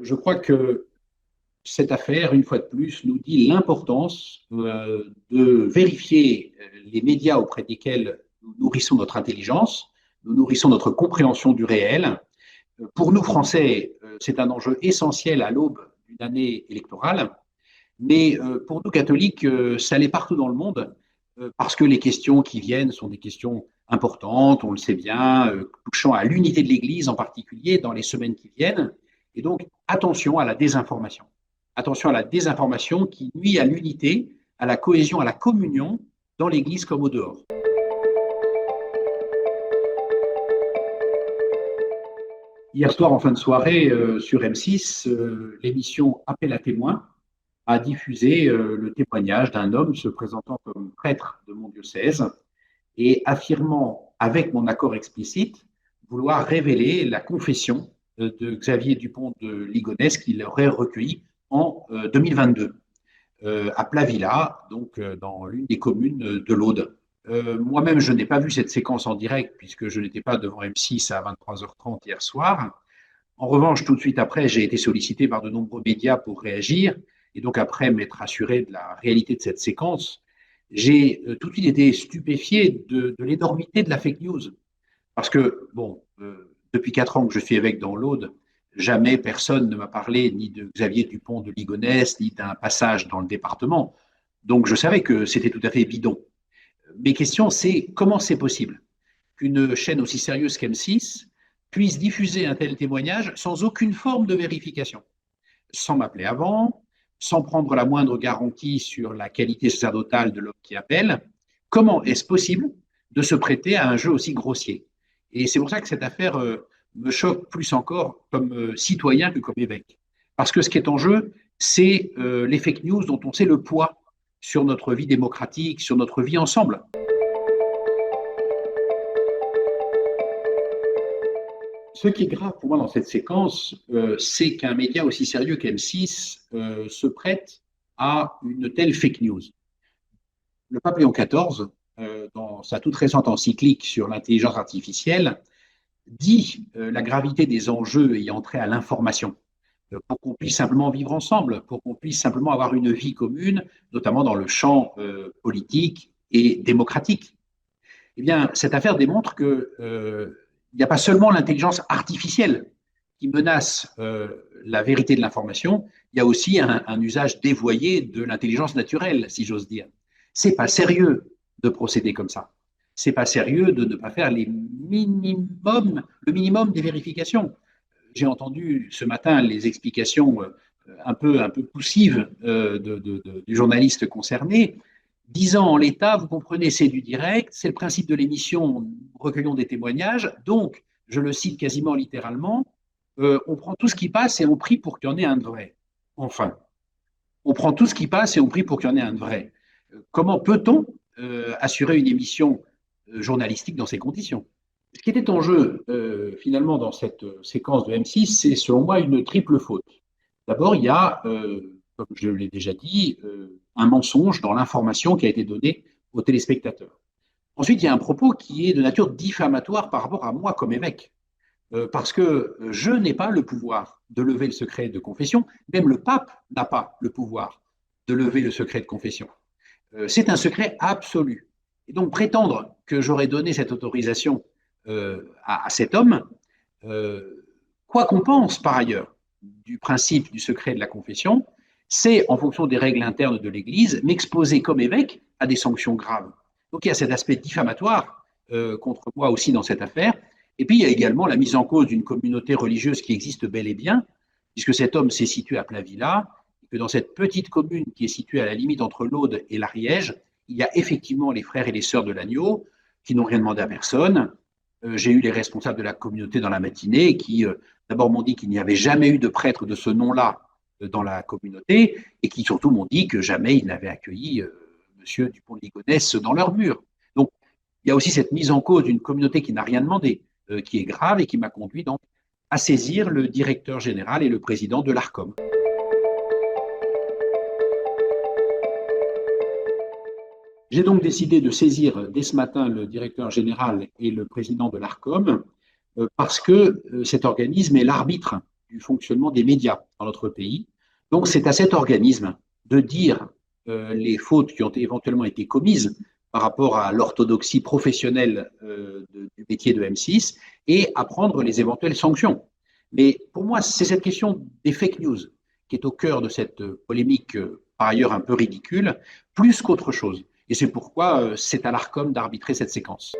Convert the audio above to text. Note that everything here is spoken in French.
je crois que cette affaire, une fois de plus, nous dit l'importance de vérifier les médias auprès desquels nous nourrissons notre intelligence, nous nourrissons notre compréhension du réel. Pour nous, Français, c'est un enjeu essentiel à l'aube d'une année électorale, mais pour nous, catholiques, ça l'est partout dans le monde, parce que les questions qui viennent sont des questions importantes, on le sait bien, touchant à l'unité de l'Église en particulier dans les semaines qui viennent. Et donc, attention à la désinformation. Attention à la désinformation qui nuit à l'unité, à la cohésion, à la communion dans l'Église comme au dehors. Hier soir, en fin de soirée, sur M6, l'émission Appel à témoins a diffusé le témoignage d'un homme se présentant comme prêtre de mon diocèse et affirmant, avec mon accord explicite, vouloir révéler la confession de Xavier Dupont de Ligonnès qu'il aurait recueillie en 2022 à Plavilla, donc dans l'une des communes de l'Aude. Moi-même, je n'ai pas vu cette séquence en direct puisque je n'étais pas devant M6 à 23h30 hier soir. En revanche, tout de suite après, j'ai été sollicité par de nombreux médias pour réagir. Et donc, après m'être assuré de la réalité de cette séquence, j'ai tout de suite été stupéfié de l'énormité de la fake news. Parce que, bon, depuis 4 ans que je suis évêque dans l'Aude, jamais personne ne m'a parlé ni de Xavier Dupont de Ligonnès, ni d'un passage dans le département. Donc, je savais que c'était tout à fait bidon. Mes questions, c'est comment c'est possible qu'une chaîne aussi sérieuse qu'M6 puisse diffuser un tel témoignage sans aucune forme de vérification, sans m'appeler avant, sans prendre la moindre garantie sur la qualité sacerdotale de l'homme qui appelle. Comment est-ce possible de se prêter à un jeu aussi grossier? Et c'est pour ça que cette affaire me choque plus encore comme citoyen que comme évêque. Parce que ce qui est en jeu, c'est les fake news dont on sait le poids sur notre vie démocratique, sur notre vie ensemble. Ce qui est grave pour moi dans cette séquence, c'est qu'un média aussi sérieux qu'M6 se prête à une telle fake news. Le pape Léon XIV, dans sa toute récente encyclique sur l'intelligence artificielle, dit la gravité des enjeux ayant trait à l'information, pour qu'on puisse simplement vivre ensemble, pour qu'on puisse simplement avoir une vie commune, notamment dans le champ politique et démocratique. Eh bien, cette affaire démontre que il n'y a pas seulement l'intelligence artificielle qui menace la vérité de l'information, il y a aussi un usage dévoyé de l'intelligence naturelle, si j'ose dire. C'est pas sérieux de procéder comme ça. C'est pas sérieux de ne pas faire le minimum des vérifications. J'ai entendu ce matin les explications un peu poussives du journaliste concerné, disant en l'état, vous comprenez, c'est du direct, c'est le principe de l'émission, recueillons des témoignages, donc, je le cite quasiment littéralement, on prend tout ce qui passe et on prie pour qu'il y en ait un de vrai. Enfin, on prend tout ce qui passe et on prie pour qu'il y en ait un de vrai. Comment peut-on assurer une émission journalistique dans ces conditions? Ce qui était en jeu, finalement, dans cette séquence de M6, c'est selon moi une triple faute. D'abord, il y a, comme je l'ai déjà dit, un mensonge dans l'information qui a été donnée aux téléspectateurs. Ensuite, il y a un propos qui est de nature diffamatoire par rapport à moi comme évêque, parce que je n'ai pas le pouvoir de lever le secret de confession, même le pape n'a pas le pouvoir de lever le secret de confession. C'est un secret absolu. Et donc prétendre que j'aurais donné cette autorisation à cet homme, quoi qu'on pense par ailleurs du principe du secret de la confession, c'est, en fonction des règles internes de l'Église, m'exposer comme évêque à des sanctions graves. Donc il y a cet aspect diffamatoire contre moi aussi dans cette affaire. Et puis il y a également la mise en cause d'une communauté religieuse qui existe bel et bien, puisque cet homme s'est situé à Plavilla, et que dans cette petite commune qui est située à la limite entre l'Aude et l'Ariège, il y a effectivement les frères et les sœurs de l'agneau qui n'ont rien demandé à personne. J'ai eu les responsables de la communauté dans la matinée qui d'abord m'ont dit qu'il n'y avait jamais eu de prêtre de ce nom-là dans la communauté et qui surtout m'ont dit que jamais ils n'avaient accueilli Monsieur Dupont de Ligonnès dans leur mur. Donc il y a aussi cette mise en cause d'une communauté qui n'a rien demandé, qui est grave et qui m'a conduit donc à saisir le directeur général et le président de l'Arcom. J'ai donc décidé de saisir dès ce matin le directeur général et le président de l'Arcom parce que cet organisme est l'arbitre du fonctionnement des médias dans notre pays. Donc, c'est à cet organisme de dire les fautes qui ont éventuellement été commises par rapport à l'orthodoxie professionnelle du métier de M6 et à prendre les éventuelles sanctions. Mais pour moi, c'est cette question des fake news qui est au cœur de cette polémique, par ailleurs un peu ridicule, plus qu'autre chose. Et c'est pourquoi c'est à l'Arcom d'arbitrer cette séquence.